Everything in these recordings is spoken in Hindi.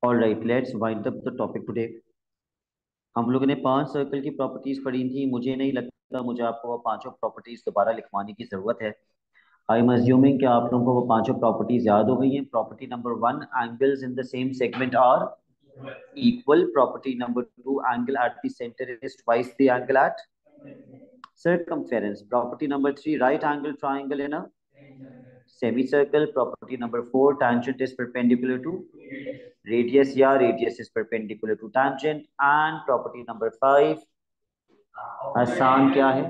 All right, let's wind up the topic today. हम लोगों ने 5 सर्कल की प्रॉपर्टीज पढ़ी थी। मुझे नहीं लगता मुझे आपको वो पांचों प्रॉपर्टीज दोबारा लिखवाने की जरूरत है। आई एम अज्यूमिंग कि आप लोगों को वो पांचों प्रॉपर्टीज याद हो गई हैं। Property number 1, angles in the same segment are equal. Property number 2, angle at the center is twice the angle at circumference. Property number 3, right angle triangle in a semicircle. Property number 4, tangent is perpendicular to radius, या radius is perpendicular to tangent. And property number 5, आसान क्या है?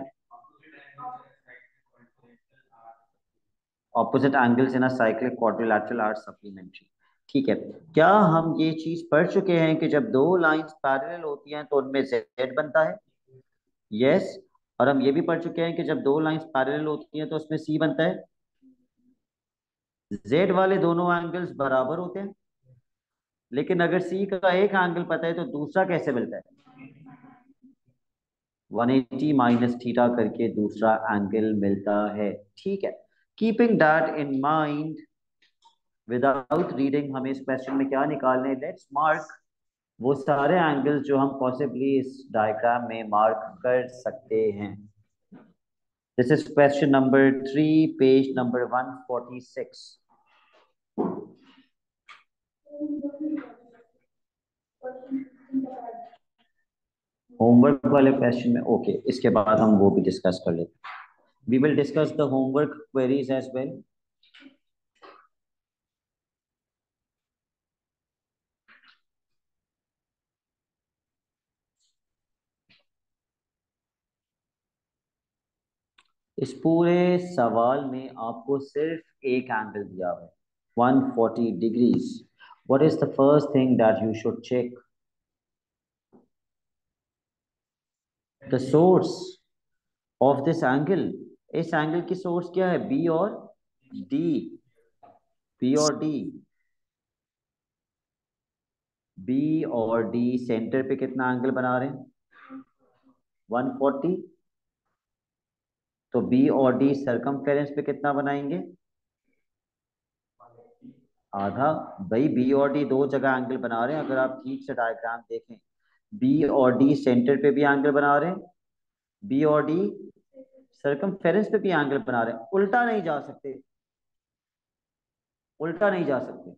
Opposite angles in a cyclic quadrilateral are supplementary. ठीक है, क्या हम ये चीज पढ़ चुके हैं कि जब दो लाइंस पैरेलल होती हैं तो उनमें z बनता है? यस। और हम ये भी पढ़ चुके हैं कि जब दो लाइंस पैरेलल होती हैं तो उसमें c बनता है। z वाले दोनों एंगल्स बराबर होते हैं, लेकिन अगर c का एक एंगल पता है तो दूसरा कैसे मिलता है? 180 माइनस थीटा करके दूसरा एंगल मिलता है। ठीक है, keeping that in mind, without reading हमें इस क्वेश्चन में क्या निकालना है? लेट्स मार्क वो सारे एंगल्स जो हम पॉसिबली इस डायग्राम में मार्क कर सकते हैं। This is question number 3, page number 146। Homework वाले क्वेश्चन में ओके, इसके बाद हम वो भी डिस्कस कर लेते हैं। We will discuss the homework queries as well. इस पूरे सवाल में आपको सिर्फ एक एंगल दिया हुआ है, 140 degrees. What is the first thing that you should check? The source of this angle. इस एंगल की सोर्स क्या है? बी और डी। बी और डी, बी और डी सेंटर पे कितना एंगल बना रहे हैं? 140। तो बी और डी सरकमफेरेंस पे कितना बनाएंगे? आधा। भाई बी और डी दो जगह एंगल बना रहे हैं, अगर आप ठीक से डायग्राम देखें। बी और डी सेंटर पे भी एंगल बना रहे हैं, बी और डी सरकमफेरेंस पे भी एंगल बना रहे हैं। उल्टा नहीं जा सकते, उल्टा नहीं जा सकते।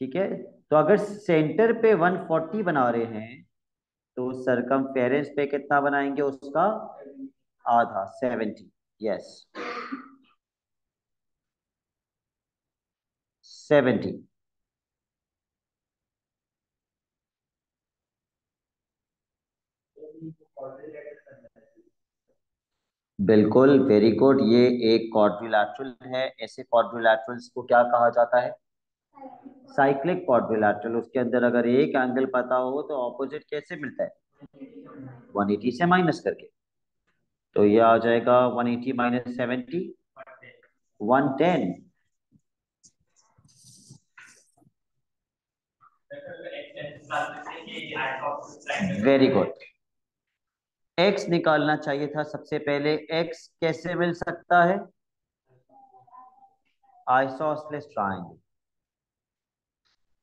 ठीक है, तो अगर सेंटर पे 140 बना रहे हैं तो सरकमफेरेंस पे कितना बनाएंगे? उसका आधा, 70। यस, 70। बिल्कुल, वेरी गुड। ये एक क्वाड्रिलैटरल है। ऐसे क्वाड्रिलैटरल्स को क्या कहा जाता है? Cyclic quadrilateral. उसके अंदर अगर एक एंगल पता हो तो ऑपोजिट कैसे मिलता है? 180 से माइनस करके। तो ये आ जाएगा 180 माइनस 70, 110। Very good. एक्स निकालना चाहिए था सबसे पहले। एक्स कैसे मिल सकता है? Isosceles triangle.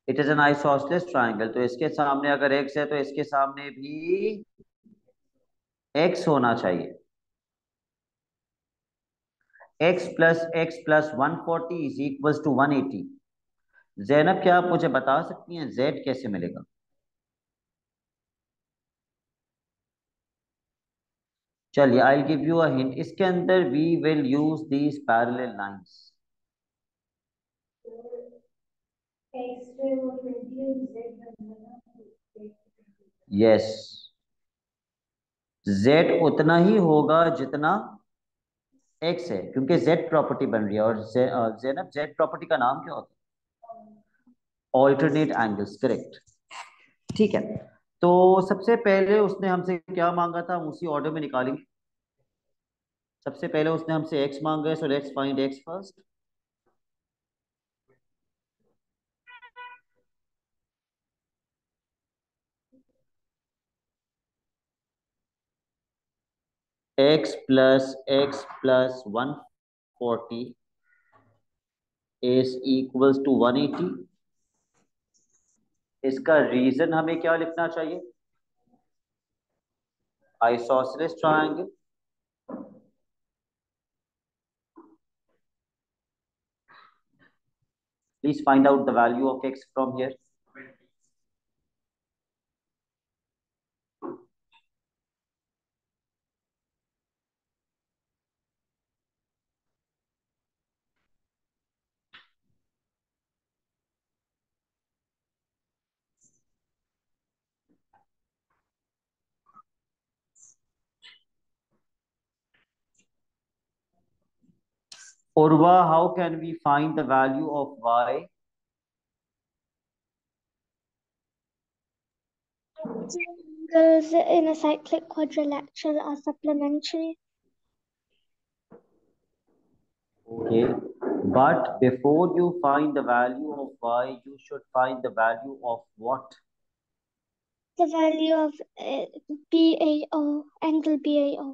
It is an isosceles triangle. तो इसके सामने अगर एक्स है तो इसके सामने भी एक्स होना चाहिए। X plus 140 is equal to 180। Zainab, क्या आप मुझे बता सकती हैं जेड कैसे मिलेगा? चलिए, I give you a hint. इसके अंदर we will use these parallel lines. Yes, Z उतना ही होगा जितना एक्स है, क्योंकि जेड प्रॉपर्टी बन रही है। और जैनब, जेड प्रॉपर्टी का नाम क्या होता है? Alternate angles, correct. ठीक है, तो सबसे पहले उसने हमसे क्या मांगा था, हम उसी ऑर्डर में निकालेंगे। सबसे पहले उसने हमसे एक्स मांगा है, so let's find x first. X plus 140 is equals to 180। इसका रीजन हमें क्या लिखना चाहिए? Isosceles triangle. Please find out the value of x from here. Urva, how can we find the value of y? Angles in a cyclic quadrilateral are supplementary. Okay. But before you find the value of y, you should find the value of what? The value of BAO, angle BAO.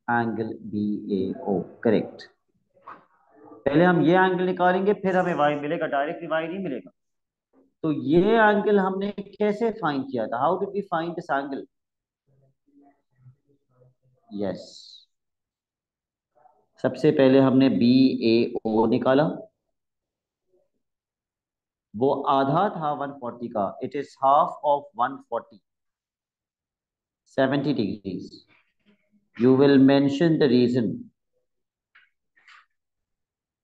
Angle BAO. Correct. पहले हम ये एंगल निकालेंगे, फिर हमें y मिलेगा, डायरेक्टली y नहीं मिलेगा। तो ये एंगल हमने कैसे फाइंड किया था? How did we find this angle? Yes, सबसे पहले हमने BAO निकाला। वो आधा था 140 का। It is half of 140, 70 degrees. You will mention the reason.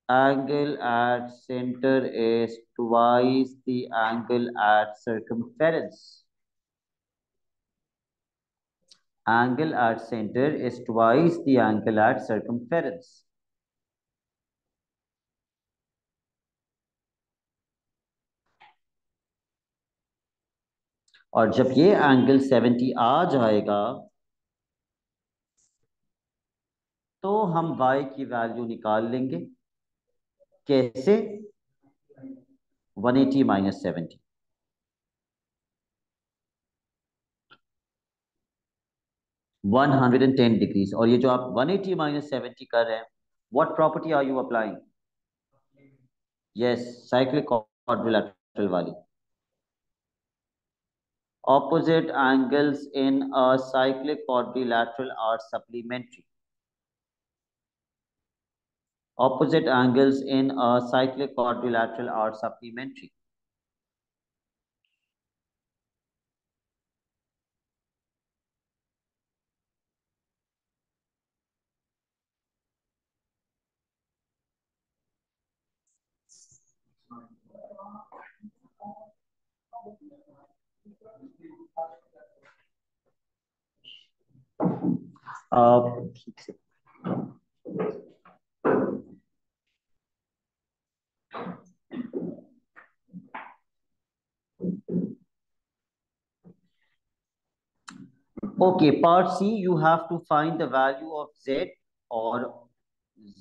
Angle at center is twice the angle at circumference. Angle at center is twice the angle at circumference. और जब ये एंगल 70 आ जाएगा तो हम y की वैल्यू निकाल लेंगे। कैसे? 180 माइनस 70। 110 डिग्रीज। और ये जो आप 180 माइनस 70 कर रहे हैं, what property are you applying? Yes, cyclic quadrilateral वाली। Opposite angles in a cyclic quadrilateral are supplementary. Opposite angles in a cyclic quadrilateral are supplementary. ठीक से। Okay, part C, you have to find the value of z, और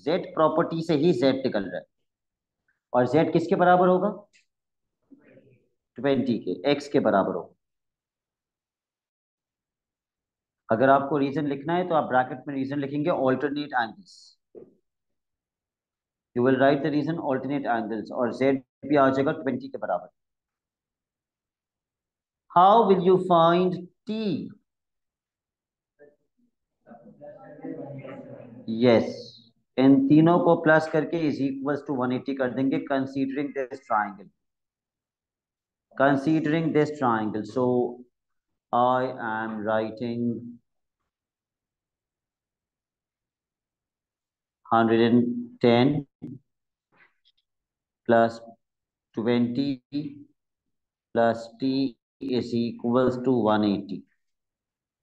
z प्रॉपर्टी से ही z निकल रहा है, और z किसके बराबर होगा? 20 के, x के बराबर होगा। अगर आपको रीजन लिखना है तो आप ब्रैकेट में रीजन लिखेंगे alternate angles. You will write the reason alternate angles, और z भी आ जाएगा 20 के बराबर। How will you find t? Yes, इन तीनों को प्लस करके इज इक्वल टू 180 कर देंगे, considering this triangle. Considering this triangle, so I am writing 110 plus 20 plus t is equals to 180।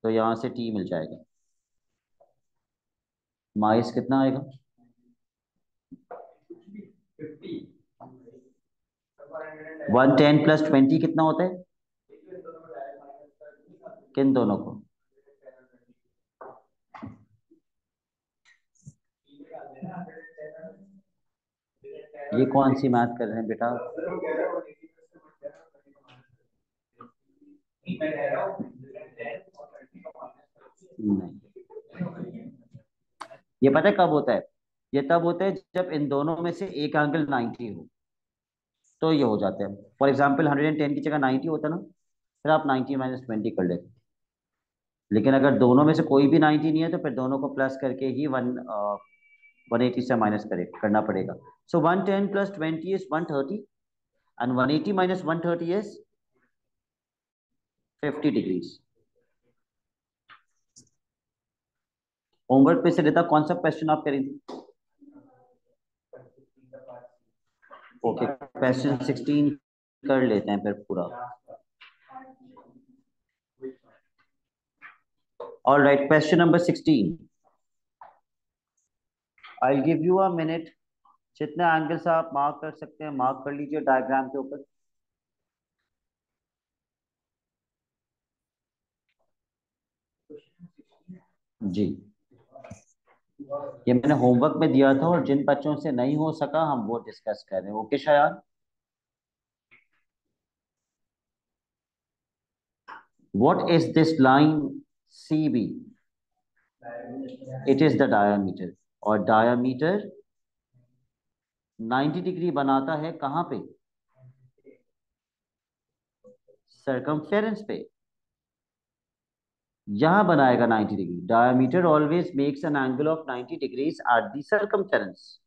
तो यहां से t मिल जाएगा। माइस कितना आएगा? 110 प्लस 20 कितना होता है? किन दोनों को? ये कौन सी मैथ कर रहे हैं बेटा? नहीं, ये पता है कब होता है? ये तब होता है जब इन दोनों में से एक एंगल 90 हो। तो ये हो जाता है। फॉर एग्जाम्पल 110 की जगह 90 होता ना, फिर आप 90 - 20 कर लेते। लेकिन अगर दोनों में से कोई भी 90 नहीं है तो फिर दोनों को प्लस करके ही 180 से माइनस करे करना पड़ेगा। सो 110 + 20 is 130 and 180 - 130 is 50 degrees. Homework पे से रहता कौन सा क्वेश्चन आप करेंगे? ओके, क्वेश्चन 16 कर लेते हैं फिर पूरा। All right, question number 16। I give you a minute. जितने एंगल्स आप मार्क कर सकते हैं मार्क कर लीजिए डायग्राम के ऊपर। जी, ये मैंने होमवर्क में दिया था और जिन बच्चों से नहीं हो सका हम वो डिस्कस कर रहे हैं। Okay Shayan, what is this line CB? It is the diameter. और डायामीटर 90 डिग्री बनाता है कहाँ पे? सरकमफेरेंस पे। यहां बनाएगा 90 degree. Diameter always makes an angle of 90 degrees at the circumference.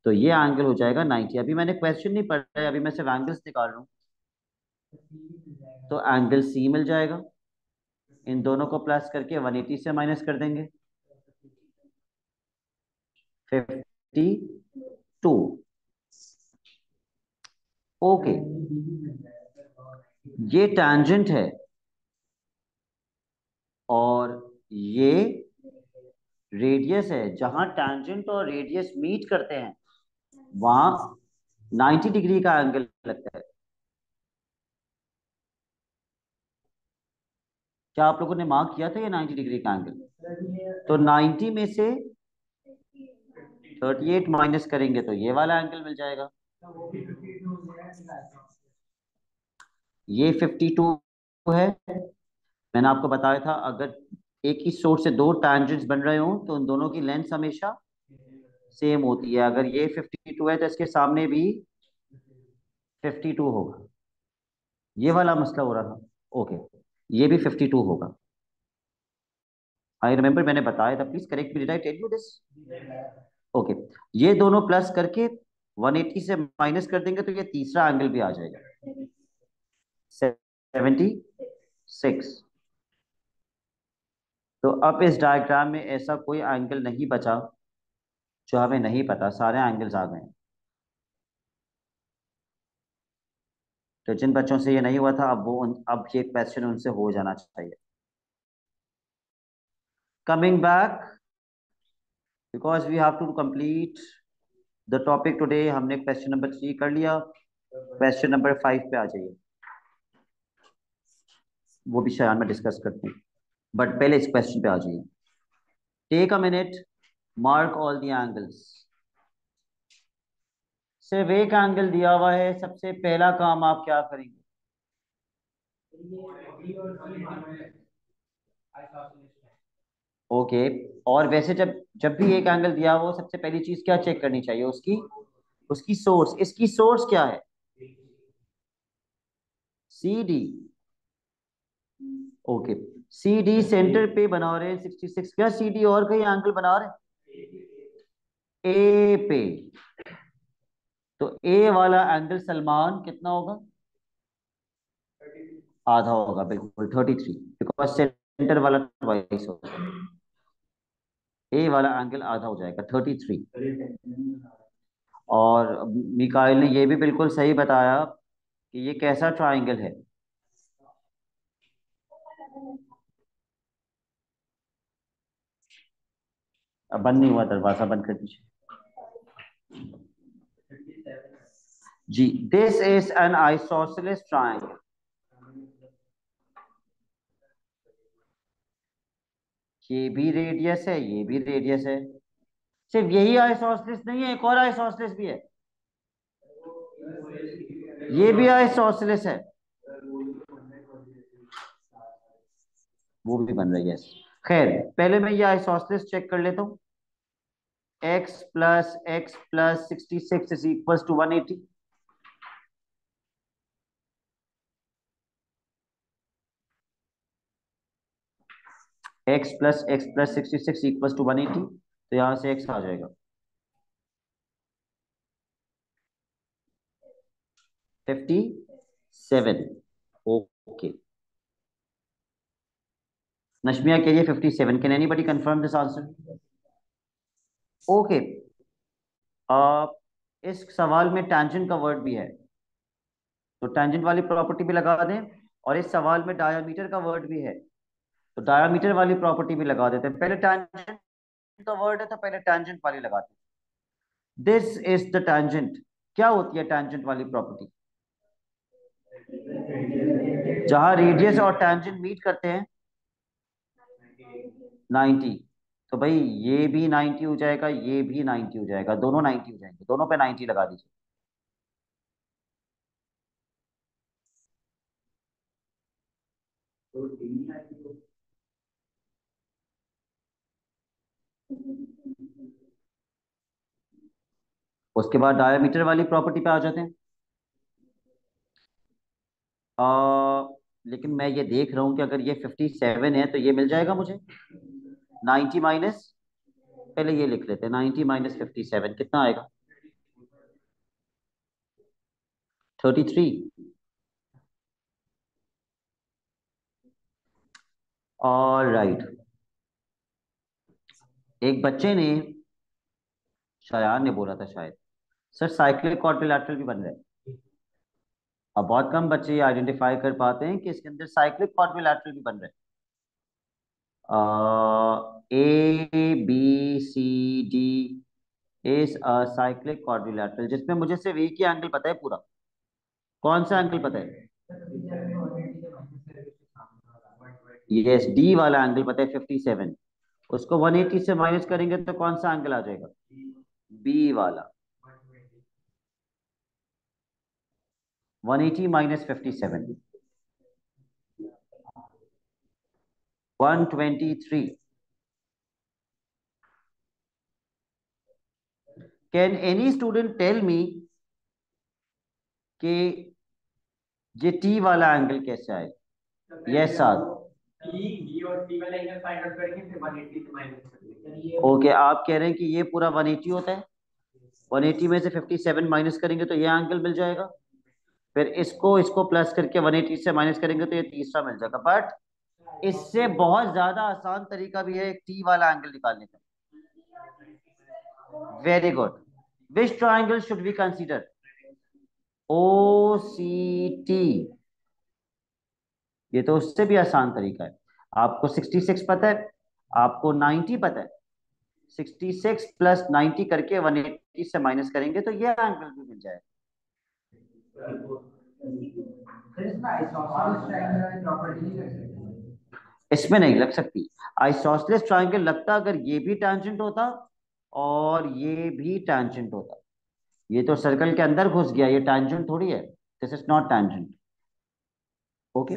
तो ये एंगल हो जाएगा 90। अभी मैंने क्वेश्चन नहीं पढ़ा है, अभी मैं सिर्फ एंगल्स निकाल रहा हूँ। तो एंगल C मिल जाएगा। इन दोनों को प्लस करके 180 से माइनस कर देंगे, 52। ओके, ये टैंजेंट है और ये रेडियस है। जहां टैंजेंट और रेडियस मीट करते हैं वहां 90 डिग्री का एंगल लगता है। क्या आप लोगों ने मार्क किया था ये 90 डिग्री का एंगल? तो 90 में से 38 माइनस करेंगे तो ये वाला एंगल मिल जाएगा। ये 52 है। मैंने आपको बताया था अगर एक ही सोर्स से दो टैंजेंट्स बन रहे हो तो उन दोनों की लेंथ हमेशा सेम होती है। अगर ये 52 है तो इसके सामने भी 52 होगा। ये वाला मसला हो रहा था। ओके, ये भी 52 होगा। आई रिमेम्बर, मैंने बताया था। Please correct me, did I tell you this? Okay, ये दोनों प्लस करके 180 से माइनस कर देंगे तो ये तीसरा एंगल भी आ जाएगा 76। तो अब इस डायग्राम में ऐसा कोई एंगल नहीं बचा जो हमें नहीं पता, सारे एंगल्स आ गए। तो जिन बच्चों से ये नहीं हुआ था अब ये क्वेश्चन उनसे हो जाना चाहिए। Coming back, because we have to complete the topic today. हमने क्वेश्चन नंबर 3 कर लिया। क्वेश्चन नंबर 5 पे आ जाइए, वो भी शायद में डिस्कस करते हैं। बट पहले इस क्वेश्चन पे आ जाइए। Take a minute, mark all the angles. सिर्फ एक एंगल दिया हुआ है, सबसे पहला काम आप क्या करेंगे? ओके, और वैसे जब जब भी एक एंगल दिया हो सबसे पहली चीज क्या चेक करनी चाहिए? उसकी उसकी सोर्स। इसकी सोर्स क्या है? CD। ओके, CD सेंटर पे बना रहे हैं 66। क्या CD और कहीं एंगल बना रहे हैं A पे? तो A वाला एंगल सलमान कितना होगा? आधा होगा, बिल्कुल 33, बिकॉज सेंटर वाला ट्वाइस होगा। ए वाला एंगल आधा हो जाएगा 33। और मिकाइल ने ये भी बिल्कुल सही बताया कि ये कैसा ट्राइंगल है। अब बंद नहीं हुआ, दरवाजा बंद कर दीजिए जी। This is an isosceles triangle. ये भी रेडियस है, ये भी रेडियस है। सिर्फ यही आइसोसेलेस नहीं है, एक और आइसोसेलेस भी है। ये भी आइसोसेलेस है, वो भी बन रही है। खैर, पहले मैं ये आइसोसेलेस चेक कर लेता हूँ। x + x + 66 = 180। x plus 66 equal to 180, तो यहाँ से x आ जाएगा 57। ओके, नशमिया के लिए 57। Can anybody confirm this answer? Okay, इस सवाल में टेंजेंट का वर्ड भी है, तो टेंजेंट वाली प्रॉपर्टी भी लगा दें, और इस सवाल में डायामीटर का वर्ड भी है, तो डायामीटर वाली प्रॉपर्टी भी लगा देते हैं। पहले टेंजेंट का वर्ड है तो पहले टेंजेंट वाली लगाते हैं। This is the tangent. क्या होती है टेंजेंट वाली प्रॉपर्टी? जहां रेडियस और टेंजेंट मीट करते हैं 90, तो भाई ये भी 90 हो जाएगा, ये भी 90 हो जाएगा, दोनों 90 हो जाएंगे, दोनों पे 90 लगा दीजिए। उसके बाद डायमीटर वाली प्रॉपर्टी पे आ जाते हैं। लेकिन मैं ये देख रहा हूं कि अगर ये 57 है तो ये मिल जाएगा मुझे 90 माइनस, पहले ये लिख लेते हैं, 90 माइनस 57 कितना आएगा? 33। और राइट, एक बच्चे ने, शायान ने बोला था शायद, सर साइक्लिक क्वाड्रिलैटरल भी बन रहा है। अब बहुत कम बच्चे आइडेंटिफाई कर पाते हैं कि इसके अंदर साइक्लिक क्वाड्रिलैटरल भी बन रहे हैं। ABCD is a cyclic quadrilateral, जिसमें मुझे सिर्फ एक ही एंगल पता है पूरा। कौन सा एंगल पता है? यस, डी वाला एंगल पता है 57। उसको 180 से माइनस करेंगे तो कौन सा एंगल आ जाएगा? बी वाला। 180 minus 57, 123। Can any student tell me कि ये टी वाला एंगल कैसे आए? Yes sir. ओके, आप कह रहे हैं कि ये पूरा 180 होता है, 180 में से 57 माइनस करेंगे तो ये एंगल मिल जाएगा, फिर इसको इसको प्लस करके 180 से माइनस करेंगे तो ये तीसरा मिल जाएगा। बट इससे बहुत ज्यादा आसान तरीका भी है एक टी वाला एंगल निकालने का। Very good. Which triangle should we consider? OCT। ये तो उससे भी आसान तरीका है। आपको 66 पता है, आपको 90 पता है, 66 प्लस 90 करके 180 से माइनस करेंगे तो ये एंगल भी मिल जाएगा। इसमें नहीं लग सकती। आइसोसेलेस ट्रायंगल लगता अगर ये भी टैंजेंट होता और ये भी टैंजेंट होता। ये तो सर्कल के अंदर घुस गया, ये टैंजेंट थोड़ी है, this is not tangent. Okay,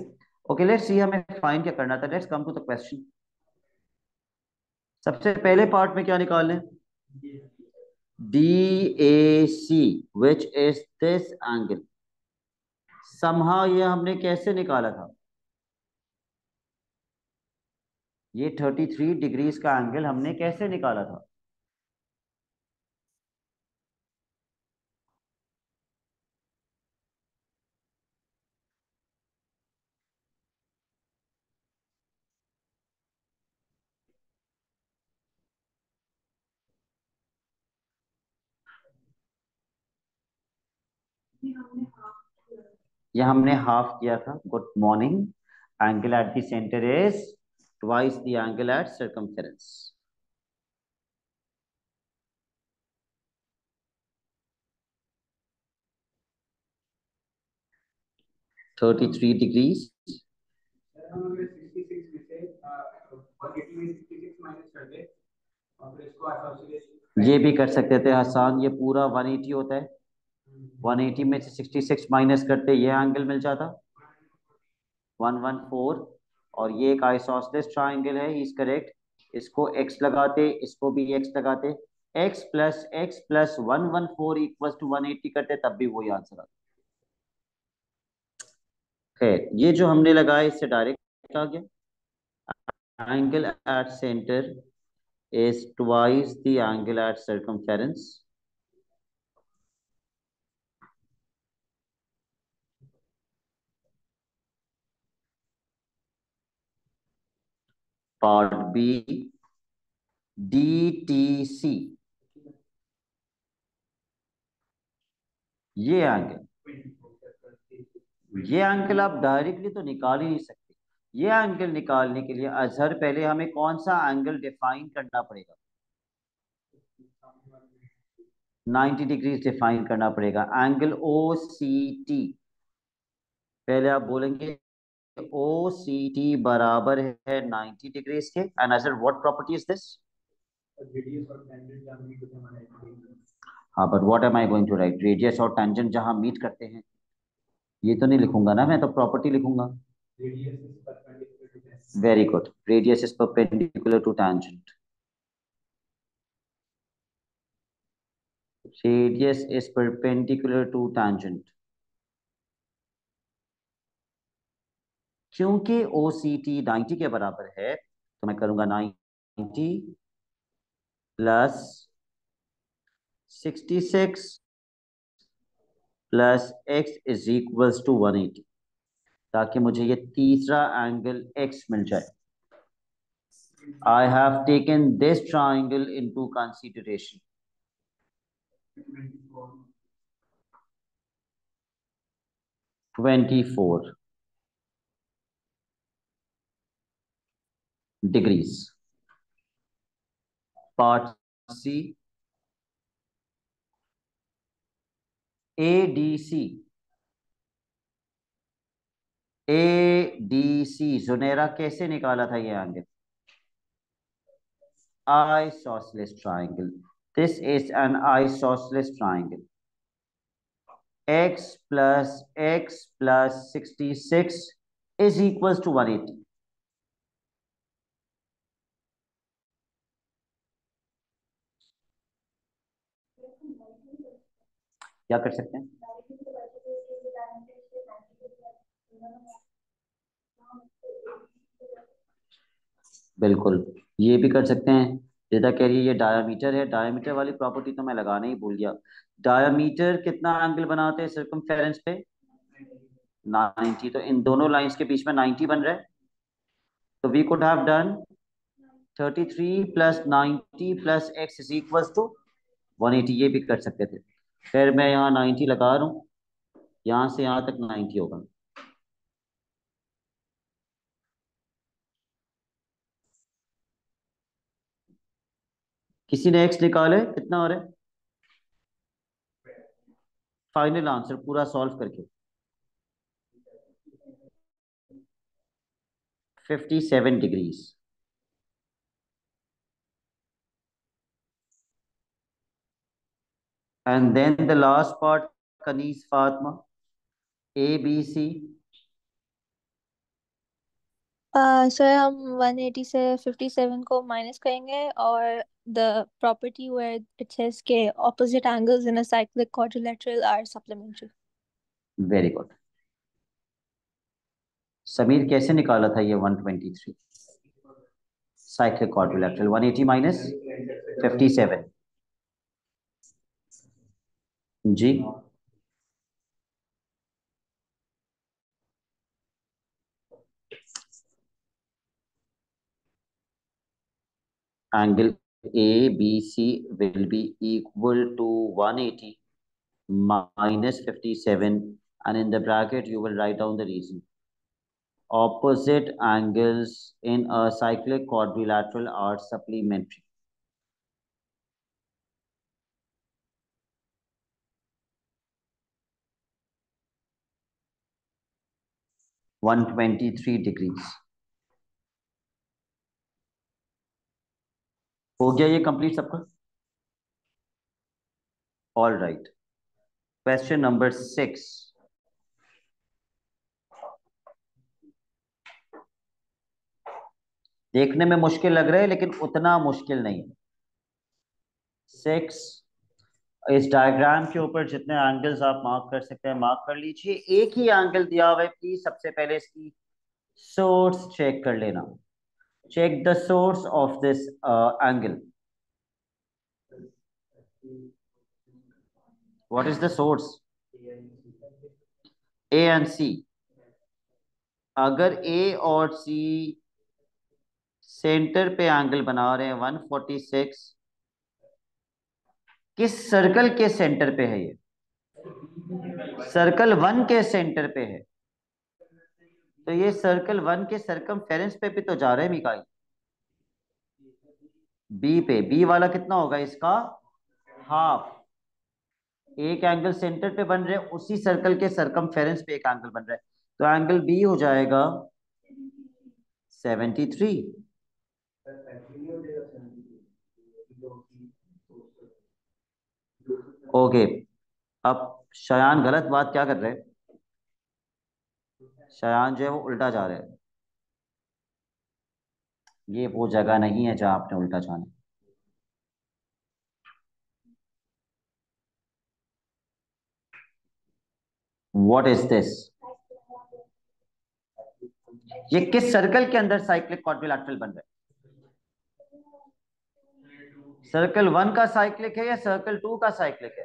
okay, let's see हमें फाइंड क्या करना था। Let's come to the question. सबसे पहले पार्ट में क्या निकाल लें? DAC which is this angle. Somehow ये हमने कैसे निकाला था? ये 33 डिग्रीज का एंगल हमने कैसे निकाला था? ये हमने हाफ किया था। Good morning. Angle at the centre is twice the angle at circumference. 33 degrees. ये भी कर सकते थे हसान, ये पूरा 180 होता है, 180 में से 66 माइनस करते ये एंगल मिल जाता 114। और ये एक आइसोसेलेस ट्राइंगल है, इज करेक्ट। इसको x लगाते, इसको भी x लगाते, x प्लस 114 इक्वल टू 180 करते, तब भी वही आंसर आता। खैर, ये जो हमने लगाया इससे डायरेक्ट आ गया। angle at center is twice the angle at circumference. Part B, DTC. ये एंगल आप डायरेक्टली तो निकाल ही नहीं सकते। ये एंगल निकालने के लिए अजहर पहले हमें कौन सा एंगल डिफाइन करना पड़ेगा? 90 डिग्री डिफाइन करना पड़ेगा। एंगल ओ सी टी, पहले आप बोलेंगे ओ सी टी बराबर है 90 डिग्रीज के। And Azhar what property is this? हाँ, but what am I going to write? Radius और टेंजेंट जहां मीट करते हैं, ये तो नहीं लिखूंगा ना, मैं तो प्रॉपर्टी लिखूंगा। Very good, radius is perpendicular to tangent. Radius is perpendicular to tangent. क्योंकि ओ सी टी 90 के बराबर है, तो मैं करूंगा 90 plus 66 plus x is equals to 180, ताकि मुझे ये तीसरा एंगल एक्स मिल जाए। I have taken this triangle into consideration. 24 degrees. Part C, ADC. ADC जुनेरा कैसे निकाला था ये angle? Isosceles triangle. This is an isosceles triangle. X plus 66 is equals to 180. क्या कर सकते हैं? बिल्कुल, ये भी कर सकते हैं। जेदा कह रही है ये डायामीटर है, डायामीटर वाली प्रॉपर्टी तो मैं लगाना ही भूल गया। डायामीटर कितना एंगल बनाते हैं सर्कमफेरेंस पे? 90। तो इन दोनों लाइंस के बीच में 90 बन रहा है। तो we could have done 33 plus 90 plus x is equals to 180। ये भी कर सकते थे। फिर मैं यहाँ 90 लगा रहा हूँ, यहाँ से यहाँ तक 90 होगा। किसी ने एक्स निकाले, कितना हो रहा है फाइनल आंसर पूरा सॉल्व करके? 57 degrees. And then the last part, Kanis Fatma, A, B, C. Sir हम 180 से 57 को माइनस करेंगे और the property where it says के opposite angles in a cyclic quadrilateral are supplementary. Very good. Sameer कैसे निकाला था ये 123? साइक्लिक क्वाड्रिलेटरल 180 माइनस 57 जी। Angle ABC will be equal to 180 minus 57, and in the bracket you will write down the reason. Opposite angles in a cyclic quadrilateral are supplementary. 123 degrees. हो गया ये कंप्लीट सबका? All right. Question number 6। देखने में मुश्किल लग रहा है लेकिन उतना मुश्किल नहीं। 6, इस डायग्राम के ऊपर जितने एंगल्स आप मार्क कर सकते हैं मार्क कर लीजिए। एक ही एंगल दिया हुआ है, प्लीज सबसे पहले इसकी सोर्स चेक कर लेना। check the source of this angle. What is the source? A and C. अगर A और C सेंटर पे एंगल बना रहे हैं 146, किस सर्कल के सेंटर पे है ये? सर्कल 1 के सेंटर पे है। तो ये सर्कल 1 के सरकमफेरेंस पे भी तो जा रहे हैं मिकाई। बी पे, बी वाला कितना होगा इसका? हाफ। एक एंगल सेंटर पे बन रहे, उसी सर्कल के सरकमफेरेंस पे एक एंगल बन रहा है, तो एंगल बी हो जाएगा 73। ओके, अब शयान गलत बात क्या कर रहे हैं? शयान जो है वो उल्टा जा रहे हैं। ये वो जगह नहीं है जहां आपने उल्टा जाना। What is this? ये किस सर्कल के अंदर साइक्लिक क्वाड्रिलैटरल बन रहा है? सर्कल 1 का साइक्लिक है या सर्कल 2 का साइक्लिक है?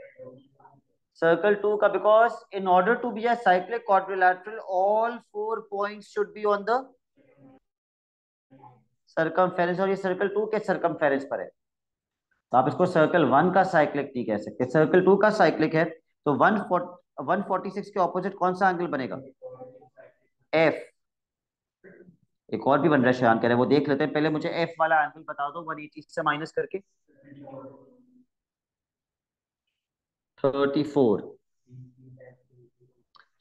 सर्कल 2 का, because in order to be a cyclic quadrilateral all 4 points should be on the circumference, और ये सर्कल 2 के सरकमफेरेंस पर है, तो आप इसको सर्कल 1 का साइक्लिक नहीं कह सकते। सर्कल 2 का साइक्लिक है, तो 146 के ऑपोजिट कौन सा एंगल बनेगा? एफ। एक और भी बन रहा है, शयान कह रहे हैं, वो देख लेते हैं, पहले मुझे एफ वाला एंगल बता दो 180 से माइनस करके। 34।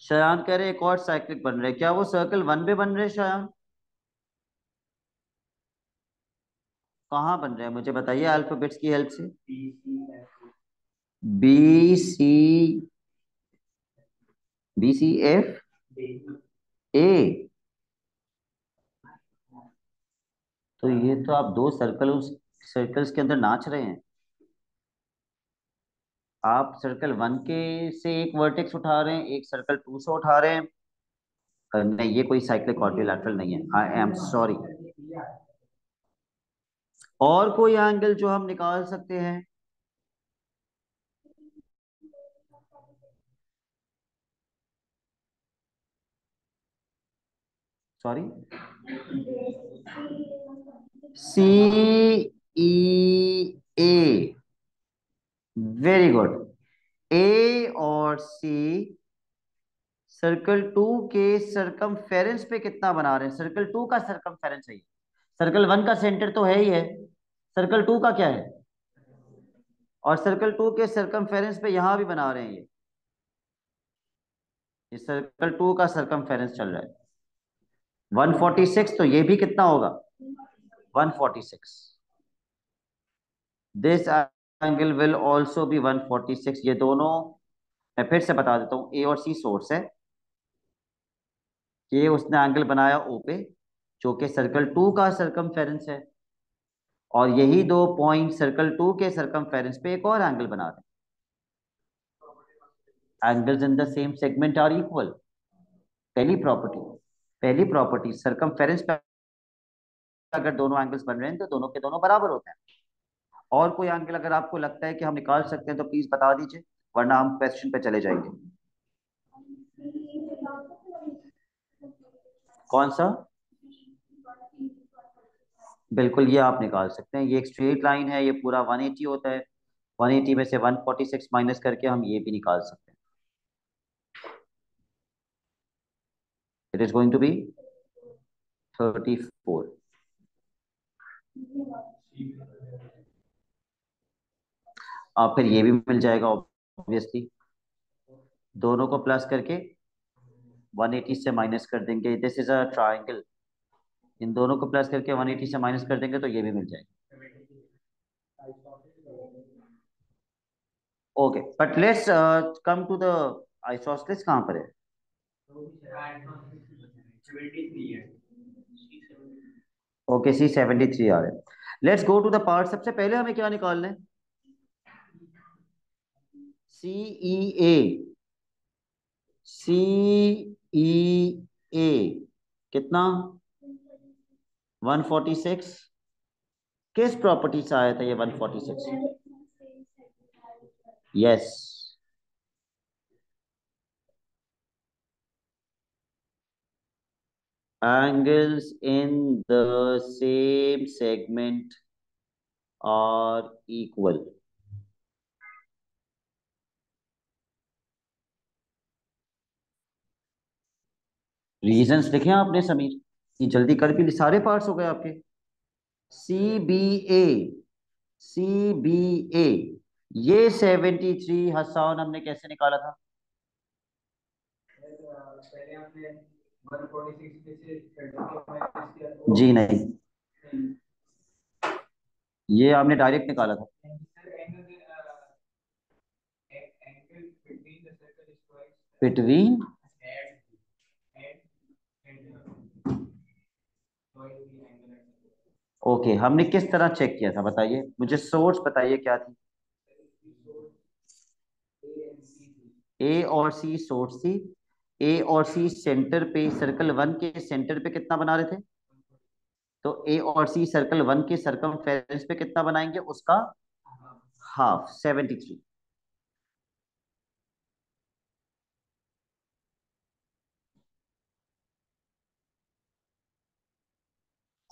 शयान कह रहे हैं एक और साइक्लिक बन रहे हैं, क्या वो सर्कल 1 पे बन रहे हैं शयान? कहाँ बन रहे हैं मुझे बताइए अल्फाबेट्स की हेल्प से। B C, B C F A. तो ये तो आप दो सर्कल, उस सर्कल्स के अंदर नाच रहे हैं। आप सर्कल 1 के से एक वर्टेक्स उठा रहे हैं, एक सर्कल 2 से उठा रहे हैं। नहीं, ये कोई साइक्लिक क्वाड्रिलैटरल नहीं है, आई एम सॉरी। और कोई एंगल जो हम निकाल सकते हैं? सॉरी, सी ई ए, वेरी गुड। ए और सी सर्कल 2 के सरकमफेरेंस पे कितना बना रहे हैं? सर्कल 2 का सरकमफेरेंस है ये। सर्कल 1 का सेंटर तो है ही है, सर्कल 2 का क्या है? और सर्कल 2 के सरकमफेरेंस पे यहां भी बना रहे हैं ये सर्कल 2 का सरकमफेरेंस चल रहा है 146, तो ये भी कितना होगा? 146। This angle will also be 146। ये दोनों, मैं फिर से बता देता हूँ, ए और सी सोर्स है। ये उसने एंगल बनाया ओ पे, जो कि सर्कल 2 का सरकमफेरेंस है, और यही दो पॉइंट सर्कल 2 के सरकमफेरेंस पे एक और एंगल बना रहे हैं। Angles in the same segment are equal. पहली प्रॉपर्टी, पहली प्रॉपर्टी, सरकमफेरेंस पे अगर दोनों एंगल्स बन रहे हैं तो दोनों के दोनों बराबर होते हैं। और कोई एंगल अगर आपको लगता है कि हम निकाल सकते हैं तो प्लीज बता दीजिए, वरना हम क्वेश्चन पे चले जाएंगे। कौन सा? बिल्कुल, ये आप निकाल सकते हैं, ये एक स्ट्रेट लाइन है, ये पूरा 180 होता है, 180 में से 146 माइनस करके हम ये भी निकाल सकते हैं। It is going to be 34। आप फिर ये भी मिल जाएगा ऑब्वियसली, दोनों को प्लस करके 180 से माइनस कर देंगे, दिस इज अ ट्राइंगल, इन दोनों को प्लस करके 180 से माइनस कर देंगे तो ये भी मिल जाएगा। Okay, but let's come to the isosceles. कहाँ पर है? ओके, C73 आ रहे हैं। Let's go to the part. सबसे पहले हमें क्या निकालना है? CEA। CEA कितना? 146 किस प्रॉपर्टी से आया था ये 146? Yes, angles in the same segment are equal. Reasons लिखे आपने समीर? ये जल्दी कर भी सारे पार्ट्स हो गए आपके। सी बी ए, सी बी ए, ये 73 हसान हमने कैसे निकाला था? जी नहीं, ये आपने डायरेक्ट निकाला था। बिटवीन, ओके, हमने किस तरह चेक किया था बताइए मुझे, सोर्स बताइए क्या थी? ए और सी सोर्स थी। ए और सी सेंटर पे, सर्कल वन के सेंटर पे कितना बना रहे थे? तो ए और सी सर्कल वन के सरकमफेरेंस पे कितना बनाएंगे? उसका हाफ, 73।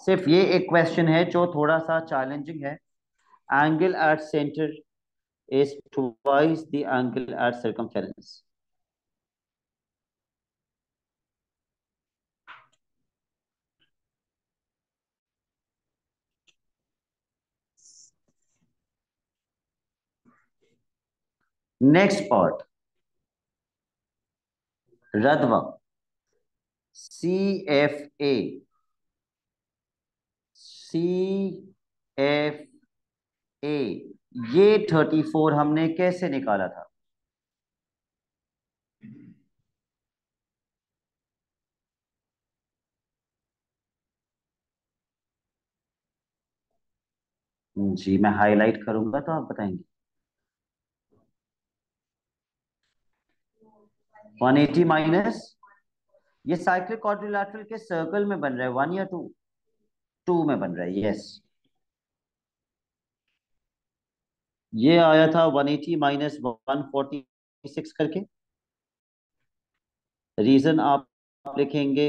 सिर्फ ये एक क्वेश्चन है जो थोड़ा सा चैलेंजिंग है। Angle at centre is twice the angle at circumference. Next part, Radva, CFA, CFA, ये 34 हमने कैसे निकाला था? जी मैं हाईलाइट करूंगा तो आप बताएंगे। 180 माइनस, ये साइक्लिक क्वाड्रिलैटरल के सर्कल में बन रहा है, 1 या 2? 2 में बन रहा है, यस। ये आया था 180 माइनस 146 करके। रीजन आप लिखेंगे,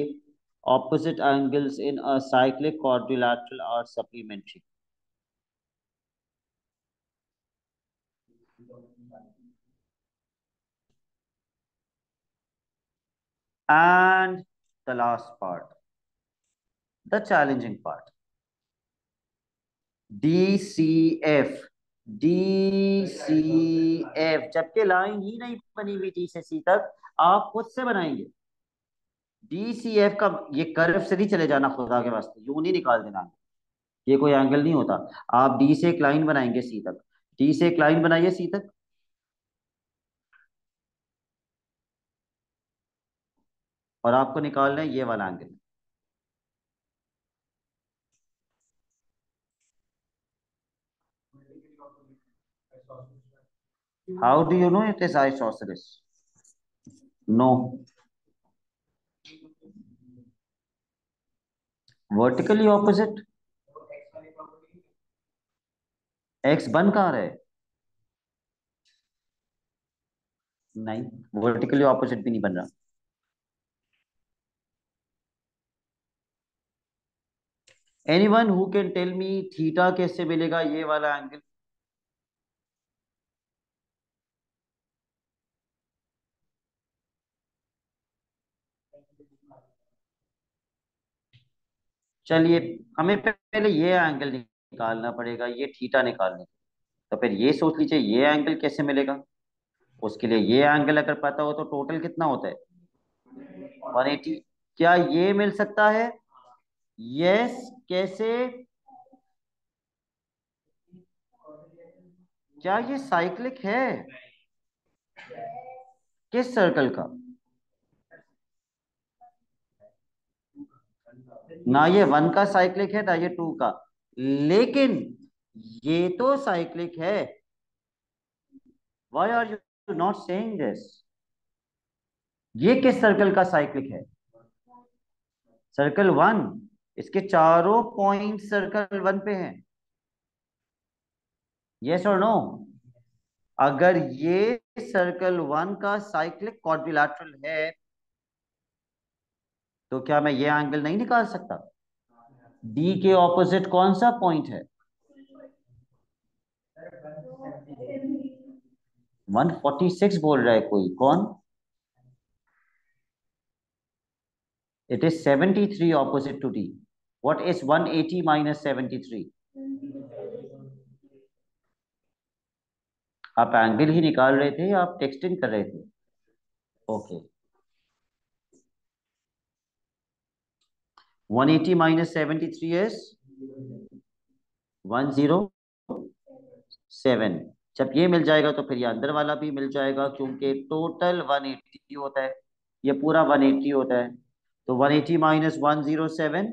opposite angles in a cyclic quadrilateral are supplementary. And the last part, the challenging part, DCF, DCF, जबकि लाइन ही नहीं बनी हुई डी से सी तक, आप खुद से बनाएंगे। DCF का ये कर्व से नहीं चले जाना, खुदा के वास्ते यूं नहीं निकाल देना, ये कोई एंगल नहीं होता। आप डी से एक लाइन बनाएंगे सी तक, डी से एक लाइन बनाइए सी तक, और आपको निकालना है ये वाला angle. How do you know it is isosceles? No, vertically opposite. X बन कहाँ रहा है? नहीं, वर्टिकली ऑपोजिट भी नहीं बन रहा। Anyone who can tell me theta कैसे मिलेगा ये वाला एंगल? चलिए, हमें पहले ये एंगल निकालना पड़ेगा, ये थीटा निकालने, तो फिर ये सोच लीजिए ये एंगल कैसे मिलेगा। उसके लिए ये एंगल अगर पता हो तो टोटल कितना होता है? 180। क्या ये मिल सकता है? यस, कैसे? क्या ये साइक्लिक है? किस सर्कल का? ना ये 1 का साइक्लिक है ना ये 2 का, लेकिन ये तो साइक्लिक है। Why are you not saying this? ये किस सर्कल का साइक्लिक है? सर्कल 1, इसके चारों पॉइंट सर्कल वन पे हैं। यस और नो? अगर ये सर्कल वन का साइक्लिक क्वाड्रिलैटरल है तो क्या मैं ये एंगल नहीं निकाल सकता? डी के ऑपोजिट कौन सा पॉइंट है? 146 बोल रहा है कोई, कौन? It is 73 opposite to D. What is 180 minus 73? आप एंगल ही निकाल रहे थे या आप टेक्सटिंग कर रहे थे? ओके। 180 minus 73 is 107। जब ये मिल जाएगा तो फिर ये अंदर वाला भी मिल जाएगा, क्योंकि टोटल 180 होता है, ये पूरा 180 होता है। तो 180 माइनस 107,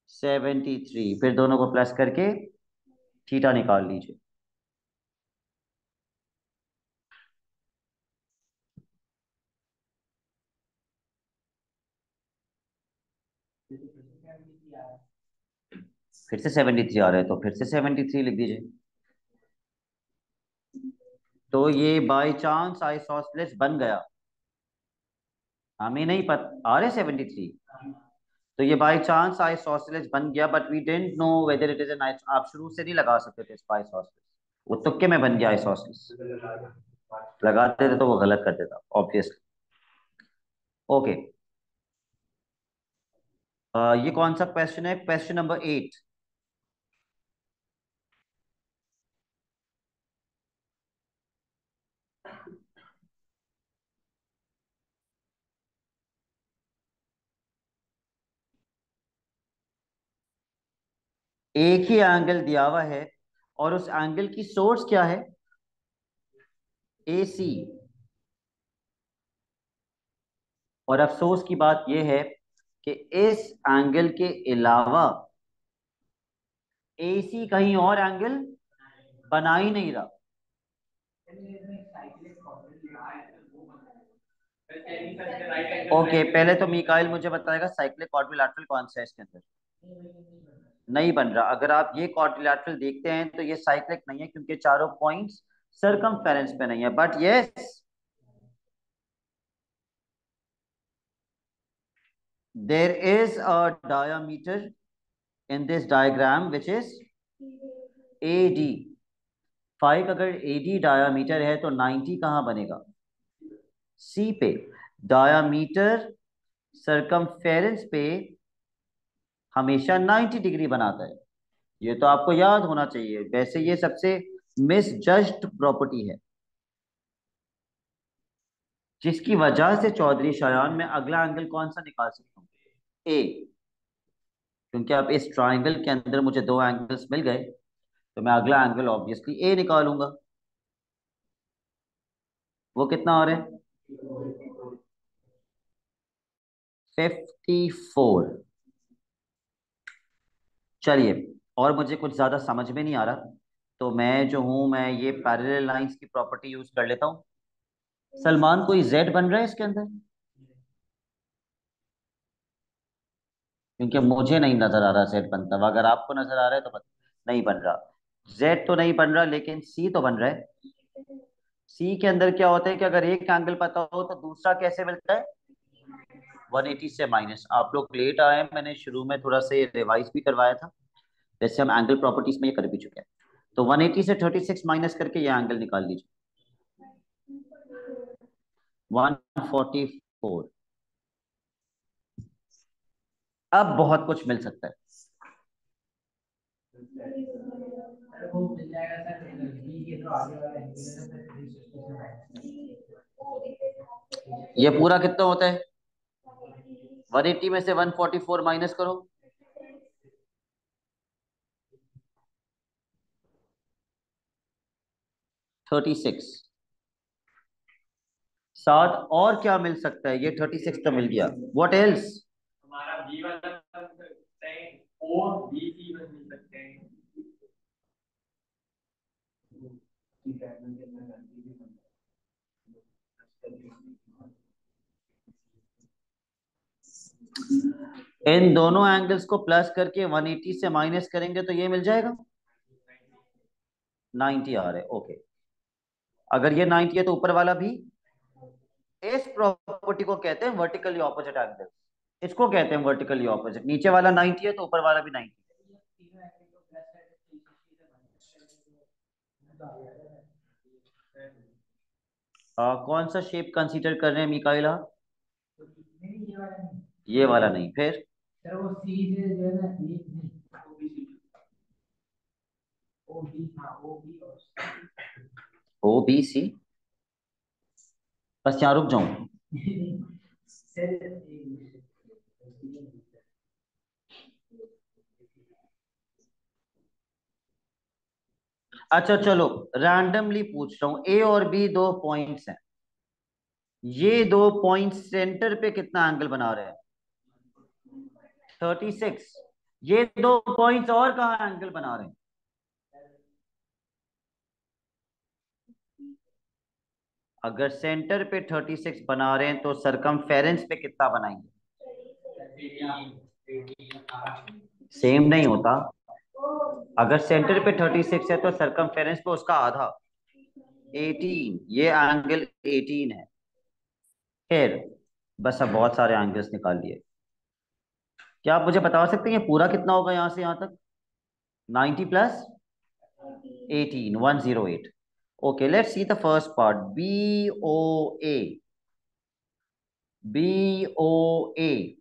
73। फिर दोनों को प्लस करके थीटा निकाल लीजिए। फिर से 73 आ रहा है तो फिर से 73 लिख दीजिए। तो ये बाय चांस आइसोसेलेस बन गया, हमें नहीं पता आ रहे 73। तो ये बाय चांस आइसोसेलेस बन गया, but we didn't know whether it is an, आप शुरू से नहीं लगा सकते थे इसको आइसोसेलेस, वो तुक्के में बन गया आइसोसेलेस। लगाते थे तो वो गलत कर देता ऑब्वियसली। ओके, ये कौन सा क्वेश्चन है? Question number 8। एक ही एंगल दिया हुआ है और उस एंगल की सोर्स क्या है? ए सी। और अफसोस की बात यह है कि इस एंगल के अलावा ए सी कहीं और एंगल बना ही नहीं रहा। ओके, पहले तो मिकाइल मुझे बताएगा साइक्लिक क्वाड्रिलैटरल कौन सा है इसके अंदर? नहीं बन रहा। अगर आप ये क्वाड्रिलैटरल देखते हैं तो ये साइक्लिक नहीं है, क्योंकि चारों पॉइंट्स सरकमफेरेंस पे नहीं है। But yes, there is a diameter in this diagram which is AD। 5 अगर AD डायामीटर है तो 90 कहाँ बनेगा? C पे। डायामीटर सरकमफेरेंस पे हमेशा 90 डिग्री बनाता है, ये तो आपको याद होना चाहिए। वैसे ये सबसे मिसजज्ड प्रॉपर्टी है, जिसकी वजह से चौधरी शायान में अगला एंगल कौन सा निकाल सकता हूँ? ए। क्योंकि अब इस ट्राइंगल के अंदर मुझे दो एंगल्स मिल गए तो मैं अगला एंगल ऑब्वियसली ए निकालूंगा। वो कितना आ रहा है? 54। चलिए, और मुझे कुछ ज्यादा समझ में नहीं आ रहा तो मैं जो हूं, मैं ये पैरेलल लाइंस की प्रॉपर्टी यूज कर लेता हूं। सलमान, कोई जेड बन रहा है इसके अंदर? क्योंकि मुझे नहीं नजर आ रहा जेड बनता हुआ। अगर आपको नजर आ रहा है तो नहीं बन रहा। जेड तो नहीं बन रहा, लेकिन सी तो बन रहा है। सी के अंदर क्या होता है कि अगर एक एंगल पता हो तो दूसरा कैसे मिलता है? 180 से माइनस। आप लोग लेट आए हैं, मैंने शुरू में थोड़ा सा रिवाइज भी करवाया था। वैसे हम एंगल प्रॉपर्टीज में ये कर भी चुके हैं। तो 180 से 36 माइनस करके ये एंगल निकाल लीजिए। 144। अब बहुत कुछ मिल सकता है। ये पूरा कितना होता है? 180 में से 144 माइनस करो। 36। साथ और क्या मिल सकता है? ये 36 तो मिल गया, व्हाट एल्स? हमारा बी वाला बन सकते हैं, और बी सी बन सकते हैं। इन दोनों एंगल्स को प्लस करके 180 से माइनस करेंगे तो ये मिल जाएगा 90 आ रहा है। ओके, अगर ये 90 है तो ऊपर वाला भी। इस प्रॉपर्टी को कहते हैं वर्टिकली ऑपोजिट एंगल। इसको कहते हैं वर्टिकली ऑपोजिट। नीचे वाला 90 है तो ऊपर वाला भी 90। कौन सा शेप कंसीडर कर रहे हैं मिकाइला? ये वाला नहीं, फिर ओ बी सी। बस यहाँ रुक जाऊं। अच्छा चलो, रैंडमली पूछ रहा हूं। ए और बी दो पॉइंट्स हैं। ये दो पॉइंट्स सेंटर पे कितना एंगल बना रहे हैं? 36। ये दो पॉइंट्स और कहाँ एंगल बना रहे हैं? अगर सेंटर पे 36 बना रहे हैं तो सरकमफेरेंस पे कितना बनाएंगे? सेम नहीं होता। अगर सेंटर पे 36 है तो सरकमफेरेंस पे उसका आधा 18। ये एंगल 18 है। फिर बस अब बहुत सारे एंगल्स निकाल लिए। क्या आप मुझे बता सकते हैं ये पूरा कितना होगा यहां से यहां तक? 90 plus 18, 108। Okay, let's see the first part. B O A. B O A,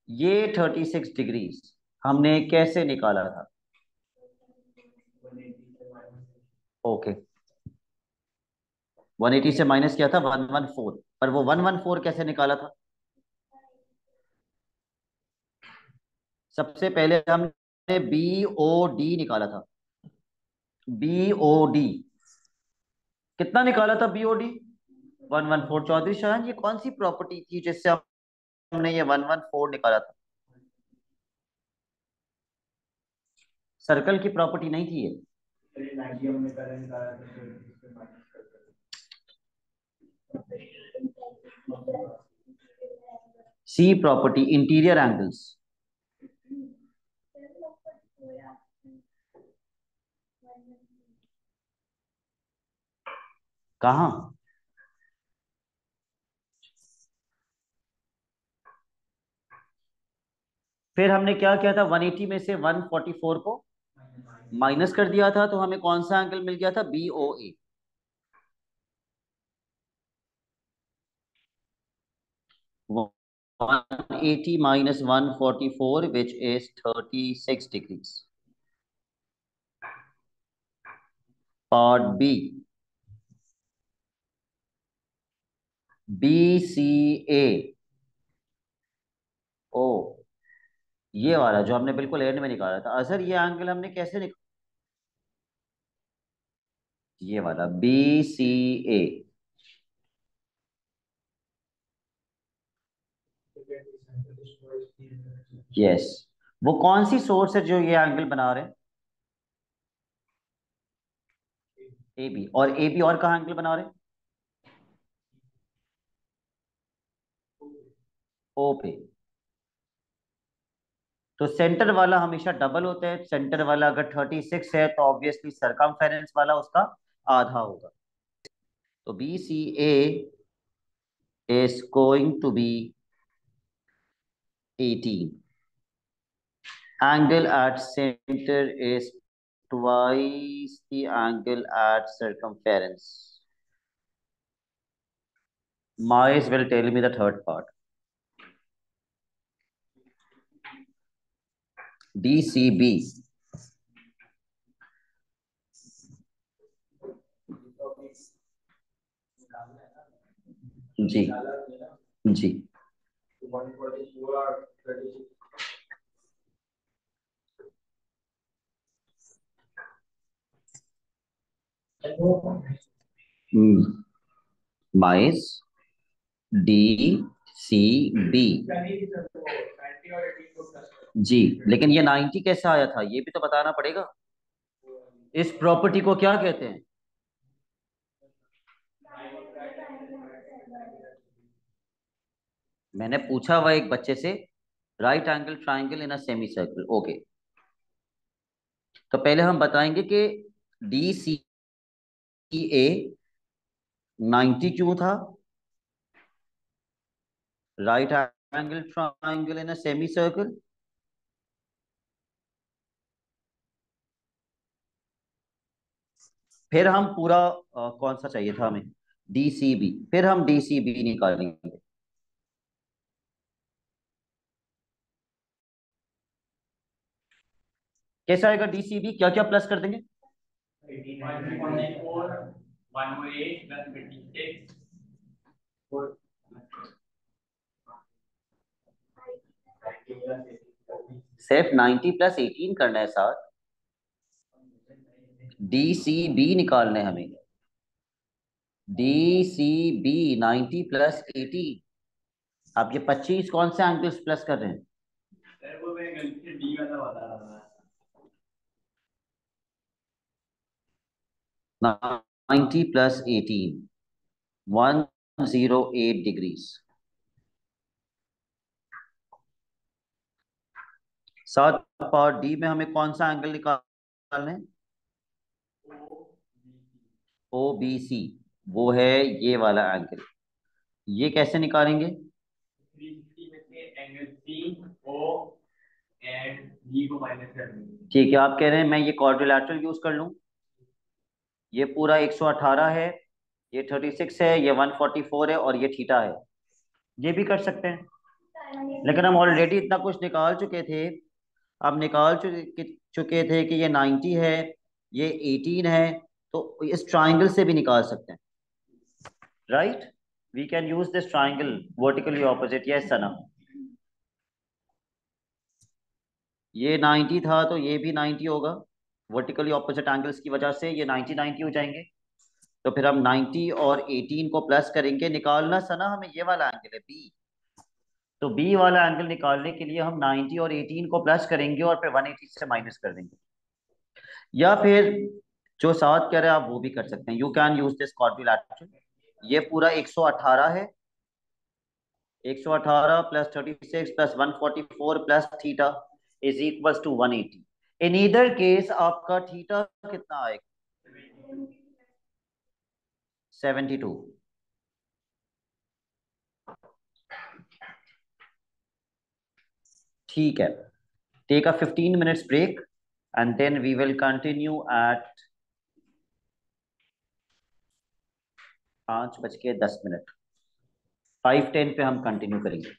ये 36 डिग्रीज हमने कैसे निकाला था? ओके, 180 से माइनस किया था 114। पर वो 114 कैसे निकाला था? सबसे पहले हमने बी ओ डी निकाला था। बी ओ डी कितना निकाला था? B O D 114। Chaudhary Shah, ये कौन सी प्रॉपर्टी थी जिससे हमने ये 114 निकाला था? सर्कल की प्रॉपर्टी नहीं थी ये। सी प्रॉपर्टी, इंटीरियर एंगल्स। कहाँ? फिर हमने क्या किया था? 180 में से 144 को माइनस कर दिया था तो हमें कौन सा एंगल मिल गया था? B O A. 180 minus 144, which is 36 degrees. Part B, BCA। ओ, ये वाला जो हमने बिल्कुल एंड में निकाला था। सर ये एंगल हमने कैसे ये वाला BCA। यस, वो कौन सी सोर्स है जो ये एंगल बना रहे हैं? A B. और ए बी और कहाँ एंगल बना रहे हैं? ओ पे। तो सेंटर वाला हमेशा डबल होता है। सेंटर वाला अगर 36 है तो ऑब्वियसली सरकमफेरेंस वाला उसका आधा होगा। तो B C A is going to be 18. Angle at center is twice the angle at circumference. Mice will tell me the third part. DCB. जी जी। माइस DCB। जी, लेकिन ये 90 कैसे आया था ये भी तो बताना पड़ेगा। इस प्रॉपर्टी को क्या कहते हैं? मैंने पूछा हुआ एक बच्चे से, right angle triangle in a semi circle, okay. तो पहले हम बताएंगे कि डी सी ए 90 क्यों था, right angle triangle in a semi circle. फिर हम पूरा कौन सा चाहिए था हमें, डीसीबी, फिर हम डीसीबी निकालेंगे। कैसा आएगा डीसीबी, क्या क्या प्लस कर देंगे। 108 सिर्फ 90 प्लस 18 करना है सर, डीसीबी निकालना है हमें। DCB 90 plus 18। आप ये 25 कौन से एंगल्स प्लस कर रहे हैं। सर वो मैं गलती से डी वाला बता रहा था। 90 प्लस 18 108 डिग्रीज। साथ पार्ट डी में हमें कौन सा एंगल निकालना है, ओ बी सी, वो है ये वाला एंगल। ये कैसे निकालेंगे, 360 में से angle C O and B को माइनस कर देंगे। ठीक है, आप कह रहे हैं मैं ये क्वाड्रिलैटरल यूज कर लूं, ये पूरा 118 है, ये 36 है, ये 144 है और ये थीटा है, ये भी कर सकते हैं। लेकिन हम ऑलरेडी इतना कुछ निकाल चुके थे, अब निकाल चुके थे कि ये 90 है, ये 18 है, तो इस ट्राइंगल से भी निकाल सकते हैं, right. We can use this triangle vertically opposite, yes Sana. ये 90 था तो ये भी 90 होगा, वर्टिकली ऑपोजिट एंगल्स की वजह से ये 90 90 हो जाएंगे। तो फिर हम 90 और 18 को प्लस करेंगे, निकालना सना हमें ये वाला एंगल है बी। तो बी वाला एंगल निकालने के लिए हम 90 और 18 को प्लस करेंगे और फिर 180 से माइनस कर देंगे, या फिर जो साथ कह रहे हैं आप वो भी कर सकते हैं। You can use this quadrilateral. ये पूरा 118 है, 118 plus 36 plus 144 plus theta is equals to 180। In either case आपका थीटा कितना आएगा, 72। ठीक है, take a 15 minutes break and then we will continue at 5:10, 5:10 पे हम कंटिन्यू करेंगे।